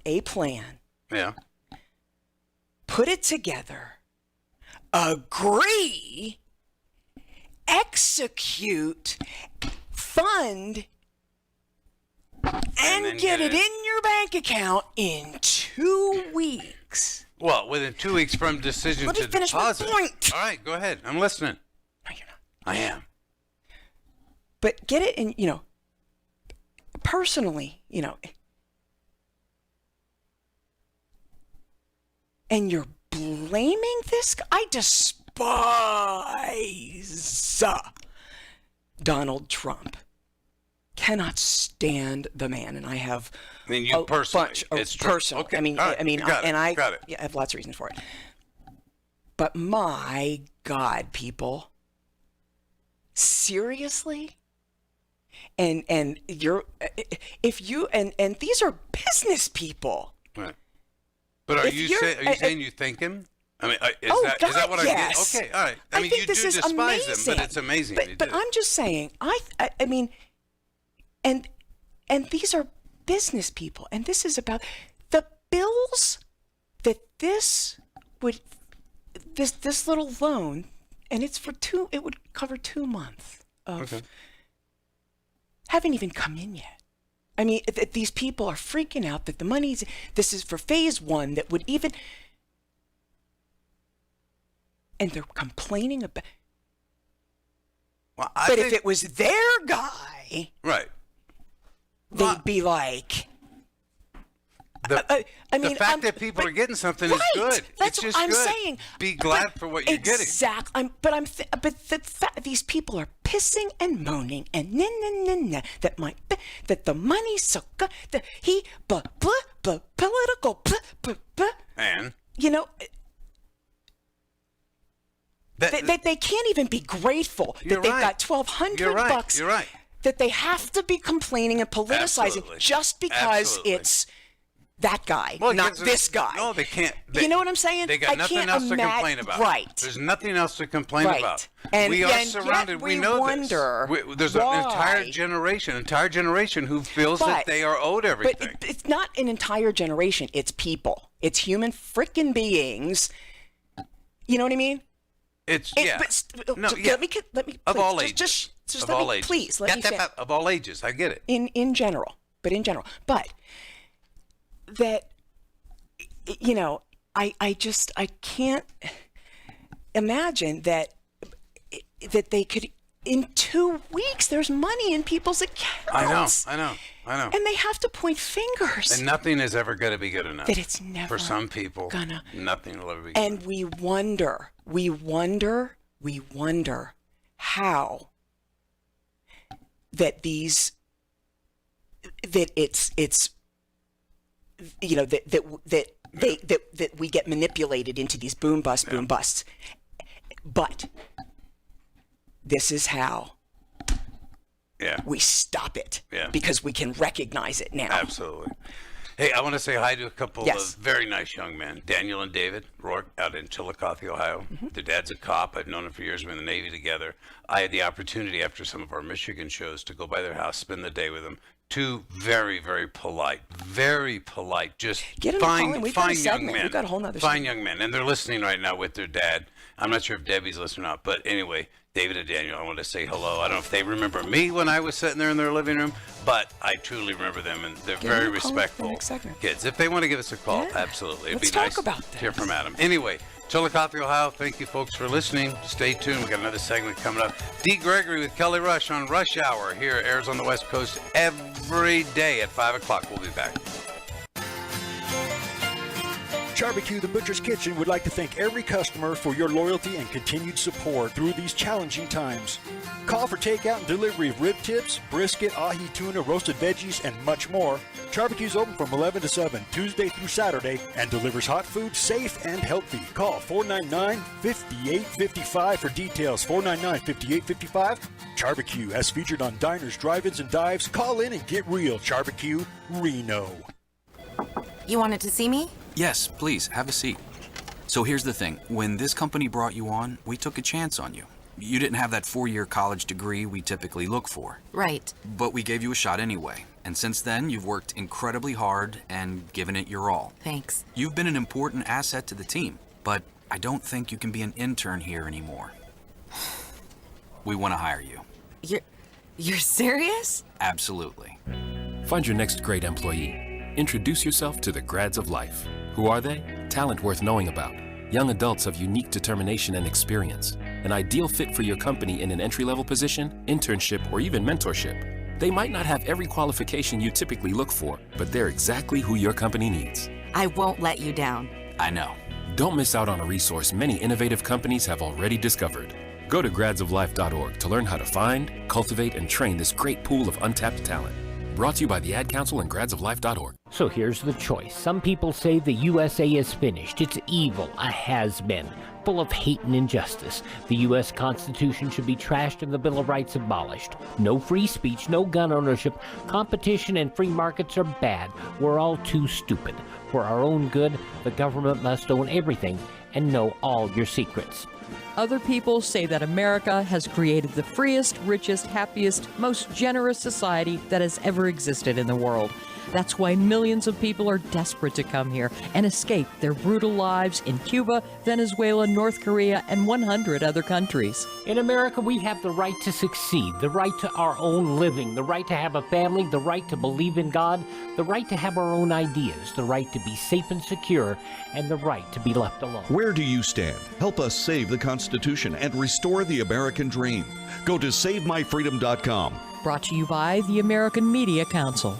a plan? Yeah. Put it together, agree, execute, fund, and get it in your bank account in 2 weeks. Well, within 2 weeks from decision Let to me finish deposit. my point. All right, go ahead. I'm listening. No, you're not. I am. But get it in, personally, and you're blaming this guy? I despise Donald Trump. Cannot stand the man, and I have you personally. It's personal. Okay. I got it. I have lots of reasons for it. But my God, people, seriously? And you're and these are business people. Right. But are you saying you think him? I mean, is that what yes. I get? Okay, all right. I mean, think you this do is despise amazing. him, but it's amazing. But I'm just saying, I mean, and these are business people, and this is about the bills that this little loan, and it's for it would cover 2 months of haven't even come in yet. I mean, these people are freaking out that the money's, this is for phase 1 that would even, and they're complaining about, but if it was their guy, right, they'd be like, the fact that people are getting something is good. That's it's just what I'm good. saying. Be glad for what you're getting. Exactly. These people are pissing and moaning and that the money's so good that political and they can't even be grateful that they've got $1,200 You're right. that they have to be complaining and politicizing just because it's that guy, not this guy. No, they can't. You know what I'm saying? They got nothing else to complain about. Right. There's nothing else to complain about. And we are and surrounded. We know wonder this. There's an entire generation who feels that they are owed everything. But it's not an entire generation. It's people. It's human freaking beings. You know what I mean? Let me of all ages. Just of let all me, ages. please let me finish. Of all ages, I get it. In general, but that, I can't imagine that they could, in 2 weeks, there's money in people's accounts. I know. And they have to point fingers. And nothing is ever going to be good enough. That it's never for some people. Nothing will ever be good and enough. we wonder how that that we get manipulated into these boom busts. But this is how we stop it because we can recognize it now. Absolutely. Hey, I want to say hi to a couple of very nice young men, Daniel and David Rourke, out in Chillicothe, Ohio. Their dad's a cop. I've known him for years. We're in the Navy together. I had the opportunity after some of our Michigan shows to go by their house, spend the day with them. Two very, very polite, just fine young men. We've got a whole nother fine young men. And they're listening right now with their dad. I'm not sure if Debbie's listening or not, but anyway, David and Daniel, I want to say hello. I don't know if they remember me when I was sitting there in their living room, but I truly remember them, and they're Give very them a call respectful for the next segment. kids. If they want to give us a call, Yeah. absolutely. It'd Let's be talk nice about to hear from Adam. Anyway, Chillicothe, Ohio, thank you folks for listening. Stay tuned. We got another segment coming up. Dee Gregory with Kelly Rush on Rush Hour here. Airs on the West Coast every day at 5 o'clock. We'll be back. Barbecue the Butcher's Kitchen would like to thank every customer for your loyalty and continued support through these challenging times. Call for takeout and delivery of rib tips, brisket, ahi tuna, roasted veggies, and much more. Barbecue's open from 11 to 7, Tuesday through Saturday, and delivers hot food safe and healthy. Call 499-5855 for details. 499-5855. Barbecue, as featured on diners, drive-ins, and dives. Call in and get real. Barbecue, Reno. You wanted to see me? Yes, please, have a seat. So here's the thing. When this company brought you on, we took a chance on you. You didn't have that 4-year college degree we typically look for. Right. But we gave you a shot anyway. And since then, you've worked incredibly hard and given it your all. Thanks. You've been an important asset to the team, but I don't think you can be an intern here anymore. We want to hire you. You're serious? Absolutely. Find your next great employee. Introduce yourself to the Grads of Life. Who are they? Talent worth knowing about. Young adults of unique determination and experience. An ideal fit for your company in an entry-level position, internship, or even mentorship. They might not have every qualification you typically look for, but they're exactly who your company needs. I won't let you down. I know. Don't miss out on a resource many innovative companies have already discovered. Go to gradsoflife.org to learn how to find, cultivate, and train this great pool of untapped talent. Brought to you by the Ad Council and gradsoflife.org. So here's the choice. Some people say the USA is finished. It's evil, a has-been, full of hate and injustice. The U.S. Constitution should be trashed and the Bill of Rights abolished. No free speech, no gun ownership. Competition and free markets are bad. We're all too stupid. For our own good, the government must own everything and know all your secrets. Other people say that America has created the freest, richest, happiest, most generous society that has ever existed in the world. That's why millions of people are desperate to come here and escape their brutal lives in Cuba, Venezuela, North Korea, and 100 other countries. In America, we have the right to succeed, the right to our own living, the right to have a family, the right to believe in God, the right to have our own ideas, the right to be safe and secure, and the right to be left alone. Where do you stand? Help us save the Constitution and restore the American dream. Go to SaveMyFreedom.com. Brought to you by the American Media Council.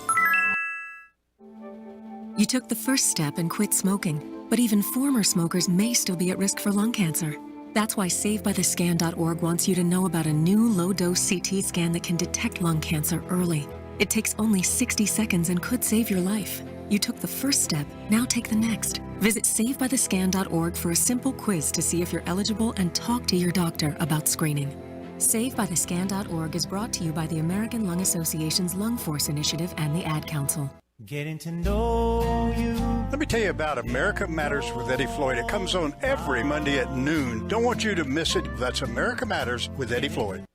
You took the first step and quit smoking, but even former smokers may still be at risk for lung cancer. That's why SaveByTheScan.org wants you to know about a new low-dose CT scan that can detect lung cancer early. It takes only 60 seconds and could save your life. You took the first step, now take the next. Visit SaveByTheScan.org for a simple quiz to see if you're eligible and talk to your doctor about screening. SaveByTheScan.org is brought to you by the American Lung Association's Lung Force Initiative and the Ad Council. Getting to know you. Let me tell you about America Matters with Eddie Floyd. It comes on every Monday at noon. Don't want you to miss it. That's America Matters with Eddie Floyd.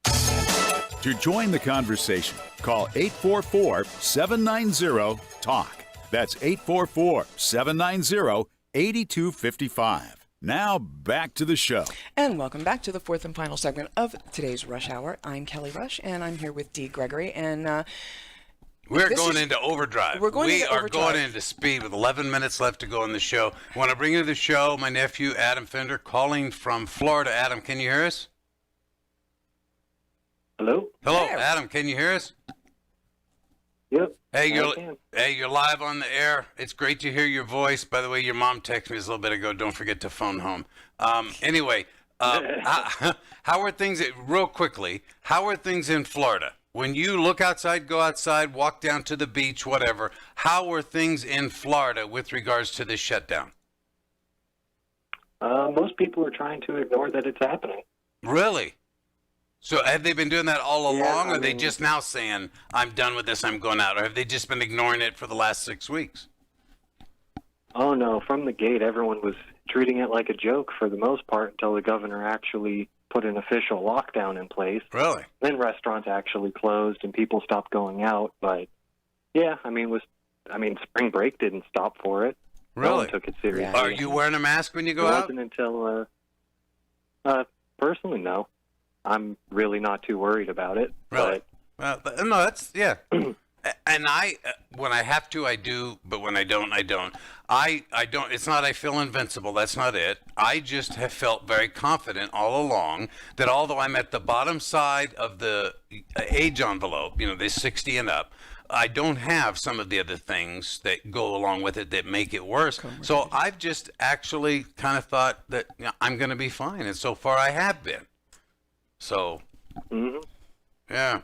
To join the conversation, call 844-790-TALK. That's 844-790-8255. Now back to the show. And welcome back to the fourth and final segment of today's Rush Hour. I'm Kelly Rush, and I'm here with Dee Gregory. And we're going into overdrive. We are going into speed with 11 minutes left to go in the show. I want to bring into the show my nephew, Adam Fender, calling from Florida. Adam, can you hear us? Hello? Hello, Adam, can you hear us? Yep. Hey, you're live on the air. It's great to hear your voice. By the way, your mom texted me a little bit ago. Don't forget to phone home. Anyway, how are things, real quickly, how are things in Florida? When you look outside, go outside, walk down to the beach, whatever, how are things in Florida with regards to this shutdown? Most people are trying to ignore that it's happening. Really? So have they been doing that all along, or are they just now saying, I'm done with this, I'm going out? Or have they just been ignoring it for the last 6 weeks? Oh, no. From the gate, everyone was treating it like a joke for the most part until the governor actually put an official lockdown in place. Really? Then restaurants actually closed and people stopped going out. But, yeah, spring break didn't stop for it. Really? No one took it seriously. Are you wearing a mask when you go out? It wasn't until, personally, no. I'm really not too worried about it. Really? Well, no, that's, yeah. And when I have to, I do, but when I don't, I don't. I don't, it's not I feel invincible, that's not it. I just have felt very confident all along that although I'm at the bottom side of the age envelope, the 60 and up, I don't have some of the other things that go along with it that make it worse. So I've just actually kind of thought that I'm going to be fine, and so far I have been. So, yeah.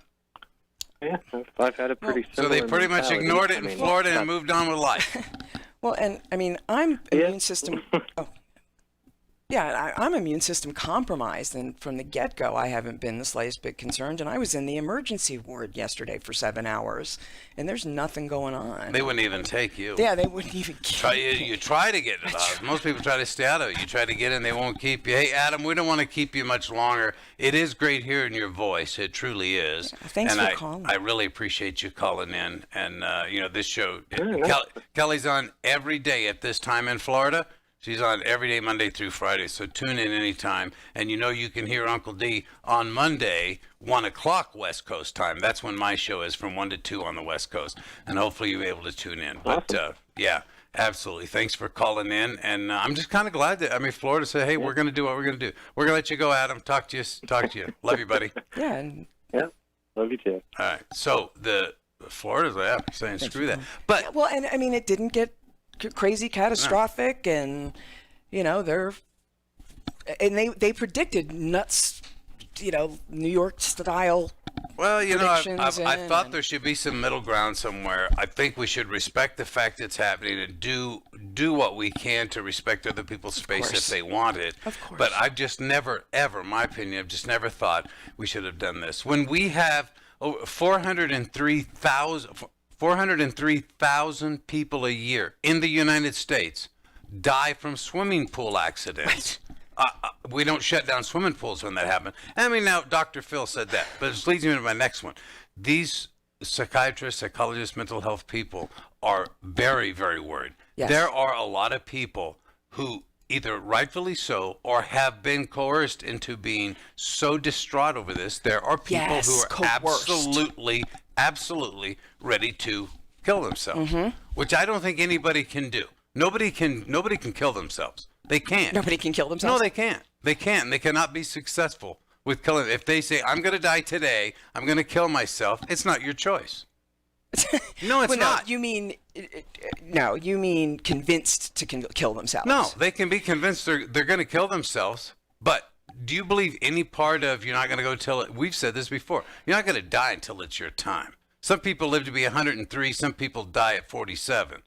Yeah, I've had a pretty similar So they pretty much mentality. ignored it in Florida and moved on with life. Well, and I mean, I'm immune system. I'm immune system compromised, and from the get-go, I haven't been the slightest bit concerned. And I was in the emergency ward yesterday for 7 hours, and there's nothing going on. They wouldn't even take you. Yeah, they wouldn't even keep you try to get it out. Most people try to stay out of it. You try to get in, they won't keep you. Hey, Adam, we don't want to keep you much longer. It is great hearing your voice. It truly is. Yeah, thanks and for calling. I really appreciate you calling in. And, this show, Kelly's on every day at this time in Florida. She's on every day, Monday through Friday, so tune in anytime. And you can hear Uncle D on Monday, 1 o'clock West Coast time. That's when my show is, from 1 to 2 on the West Coast. And hopefully you'll be able to tune in. But, yeah, absolutely. Thanks for calling in. And I'm just kind of glad that, Florida said, hey, we're going to do what we're going to do. We're going to let you go, Adam. Talk to you. Love you, buddy. Yeah. Love you too. All right. So Florida's saying screw that. But yeah, well, and I mean, it didn't get crazy catastrophic, and they predicted nuts, New York style. Well, I thought and there should be some middle ground somewhere. I think we should respect the fact it's happening and do what we can to respect other people's space if they want it. Of course. But I've just never, ever, my opinion, I've just never thought we should have done this. When we have 403,000 people a year in the United States die from swimming pool accidents. We don't shut down swimming pools when that happens. Now Dr. Phil said that, but it leads me to my next one. These psychiatrists, psychologists, mental health people are very, very worried. Yes. There are a lot of people who either rightfully so or have been coerced into being so distraught over this. There are people who are absolutely ready to kill themselves, which I don't think anybody can do. Nobody can kill themselves. They can't. Nobody can kill themselves? No, they can't. They can't. They cannot be successful with killing. If they say, I'm going to die today, I'm going to kill myself, it's not your choice. No, it's not. You mean convinced to kill themselves? No, they can be convinced they're going to kill themselves, but do you believe any part of you're not going to go till it? We've said this before. You're not going to die until it's your time. Some people live to be 103. Some people die at 47.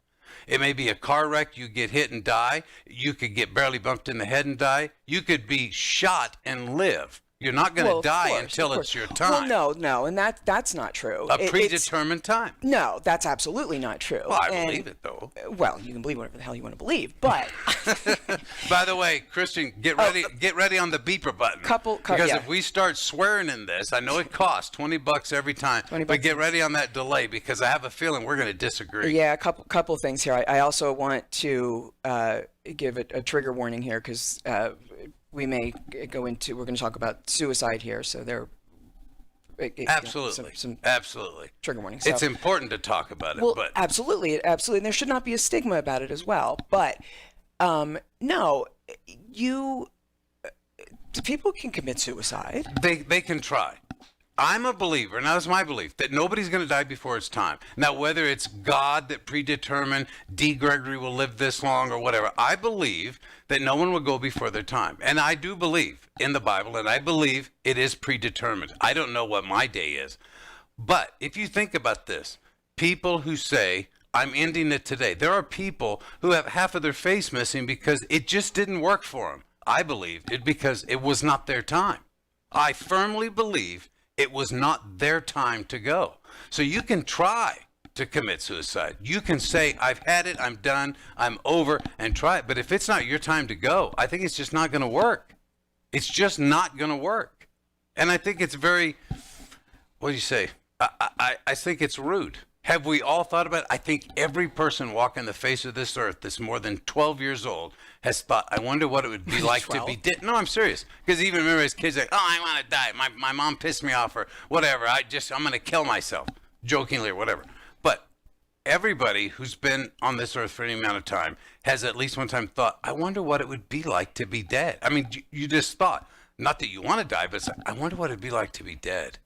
It may be a car wreck. You get hit and die. You could get barely bumped in the head and die. You could be shot and live. You're not going to die until it's your time. Well, no, and that's not true. A predetermined time. No, that's absolutely not true. Well, I believe it, though. Well, you can believe whatever the hell you want to believe, but... By the way, Christian, get ready on the beeper button. Because if we start swearing in this, I know it costs $20 every time, but get ready on that delay, because I have a feeling we're going to disagree. Yeah, a couple things here. I also want to give a trigger warning here, because... we're going to talk about suicide here, so absolutely, absolutely trigger warning. It's important to talk about it. Well, but absolutely, and there should not be a stigma about it as well. But no, people can commit suicide. They can try. I'm a believer, and that's my belief, that nobody's going to die before it's time. Now, whether it's God that predetermined D. Gregory will live this long or whatever, I believe that no one will go before their time. And I do believe in the Bible, and I believe it is predetermined. I don't know what my day is. But if you think about this, people who say, I'm ending it today. There are people who have half of their face missing because it just didn't work for them. I believe it because it was not their time. I firmly believe it was not their time to go. So you can try to commit suicide. You can say, I've had it, I'm done, I'm over, and try it. But if it's not your time to go, I think it's just not going to work. It's just not going to work. And I think it's very, what do you say? I think it's rude. Have we all thought about it? I think every person walking the face of this earth that's more than 12 years old has thought, I wonder what it would be like to be dead. No, I'm serious. Because even remember as kids, like, oh, I want to die. My mom pissed me off or whatever. I'm going to kill myself, jokingly or whatever. But everybody who's been on this earth for any amount of time has at least one time thought, I wonder what it would be like to be dead. I mean, you just thought, not that you want to die, but it's like, I wonder what it'd be like to be dead.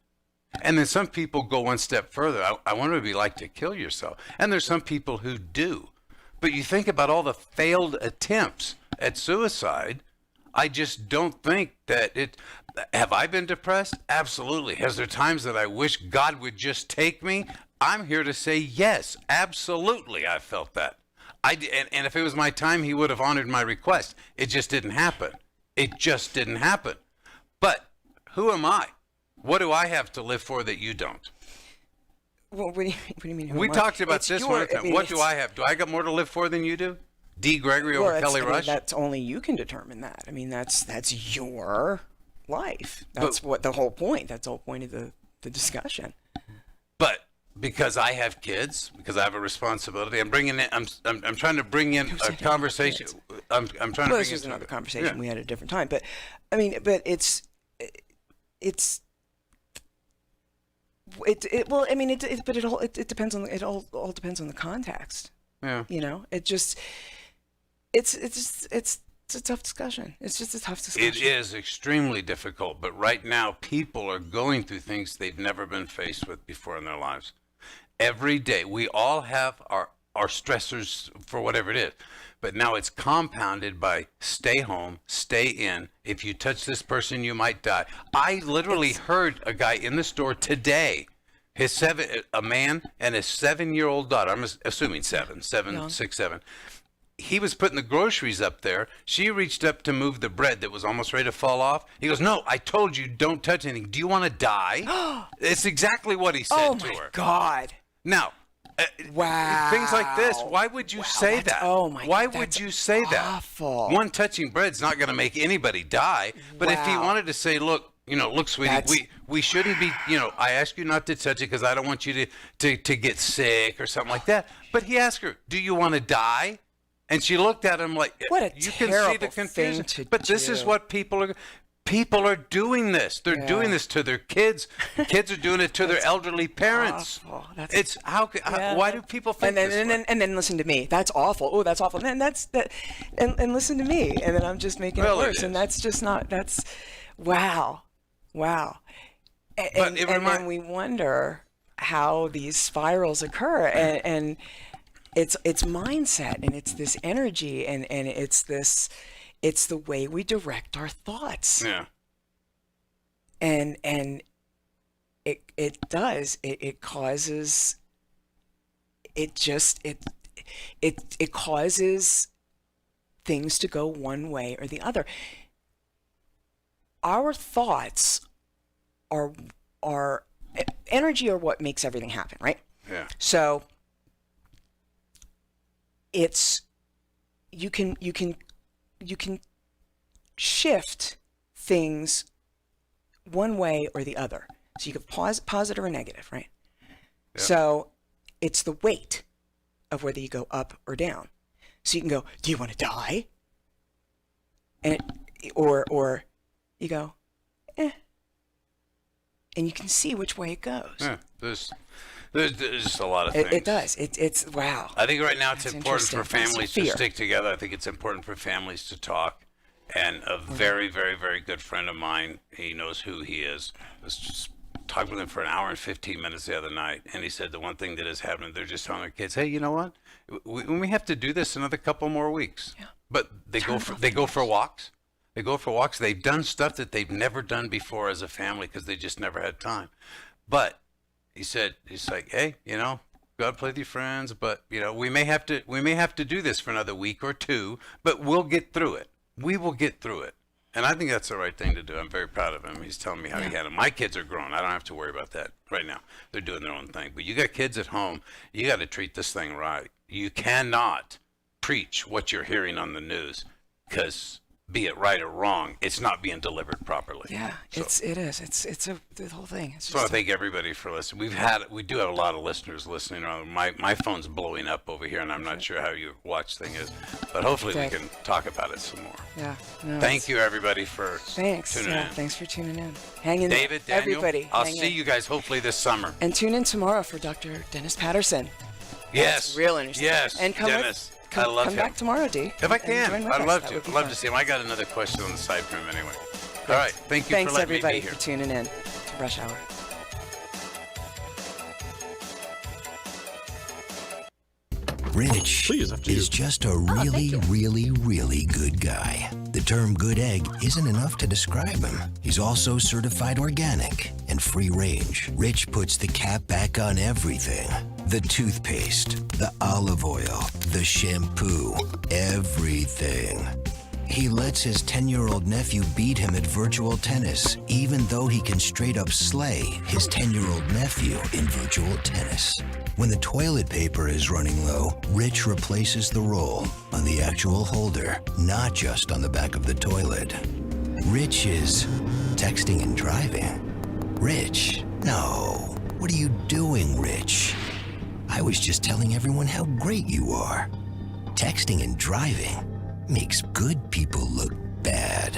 And then some people go one step further. I wonder what it'd be like to kill yourself. And there's some people who do. But you think about all the failed attempts at suicide, I just don't think that it... Have I been depressed? Absolutely. Has there times that I wish God would just take me? I'm here to say yes, absolutely I felt that. And if it was my time, he would have honored my request. It just didn't happen. It just didn't happen. But who am I? What do I have to live for that you don't? Well, what do you mean? We talked about this one time. What do I have? Do I got more to live for than you do? D. Gregory over Kelly Rush? That's only you can determine that. I mean, that's your life. That's what the whole point. That's the whole point of the discussion. But because I have kids, because I have a responsibility, I'm bringing in. I'm trying to bring in a conversation. I'm trying to bring in. This is another conversation we had at a different time. But I mean, but it's. It depends on it all depends on the context. Yeah. You know, it's a tough discussion. It's just a tough discussion. It is extremely difficult, but right now people are going through things they've never been faced with before in their lives. Every day we all have our stressors for whatever it is. But now it's compounded by stay home, stay in. If you touch this person, you might die. I literally heard a guy in the store today, a man and his 7-year-old daughter, I'm assuming 7, 6, 7. He was putting the groceries up there. She reached up to move the bread that was almost ready to fall off. He goes, no, I told you don't touch anything. Do you want to die? It's exactly what he said to her. Oh, my God. Now, wow. Things like this. Why would you say that? Oh my! Why would you say awful. that? One touching bread's not going to make anybody die. But if he wanted to say, look, sweetie, we shouldn't be. I ask you not to touch it because I don't want you to get sick or something like that. But he asked her, do you want to die? And she looked at him like, what a you can see the confusion. But this is what people are doing this. They're doing this to their kids. Kids are doing it to their elderly parents. It's why do people think this way? And then listen to me. That's awful. Oh, that's awful. And then and listen to me. And then I'm just making it worse. And that's just not. That's wow. And then we wonder how these spirals occur. And it's mindset, and it's this energy, and it's this. It's the way we direct our thoughts. Yeah. And it does. It causes it causes things to go one way or the other. Our thoughts are energy are what makes everything happen, right? Yeah. So it's you can shift things one way or the other. So you can positive or negative, right? Yeah. So it's the weight of whether you go up or down. So you can go, do you want to die? And or you go, eh. And you can see which way it goes. Yeah, there's just a lot of things. It does. It's wow. I think right now it's important for families to stick together. I think it's important for families to talk. And a very, very, very good friend of mine, he knows who he is. I was just talking with him for an hour and 15 minutes the other night. And he said the one thing that is happening, they're just telling their kids, hey, you know what? We have to do this another couple more weeks. Yeah. But they go for walks. They go for walks. They've done stuff that they've never done before as a family because they just never had time. But he said, he's like, hey, go out play with your friends, but we may have to do this for another week or two, but we'll get through it. We will get through it. And I think that's the right thing to do. I'm very proud of him. He's telling me how he had it. My kids are grown. I don't have to worry about that right now. They're doing their own thing. But you got kids at home. You got to treat this thing right. You cannot preach what you're hearing on the news because be it right or wrong, it's not being delivered properly. Yeah, it is. It's the whole thing. It's So I want to thank everybody for listening. We do have a lot of listeners listening. My phone's blowing up over here, and I'm not sure how your watch thing is, but hopefully we can talk about it some more. Yeah. Thank you, everybody, for tuning in. Thanks for tuning in. Hang in, David, Daniel, everybody. I'll hang see in. you guys hopefully this summer. And tune in tomorrow for Dr. Dennis Patterson. Yes. That's real interesting. Yes. And come Dennis. Come, I love come him. back tomorrow, D. If I and can, join with I'd us. love That to. would be I'd love fun. to see him. I got another question on the side from him anyway. All right. Thank you Thanks, for letting everybody, me be here. for tuning in to Rush Hour. Rich is just a really good guy. The term good egg isn't enough to describe him. He's also certified organic and free range. Rich puts the cap back on everything. The toothpaste, the olive oil, the shampoo, everything. He lets his 10-year-old nephew beat him at virtual tennis, even though he can straight up slay his 10-year-old nephew in virtual tennis. When the toilet paper is running low, Rich replaces the roll on the actual holder, not just on the back of the toilet. Rich is texting and driving. Rich, no. What are you doing, Rich? I was just telling everyone how great you are. Texting and driving makes good people look bad.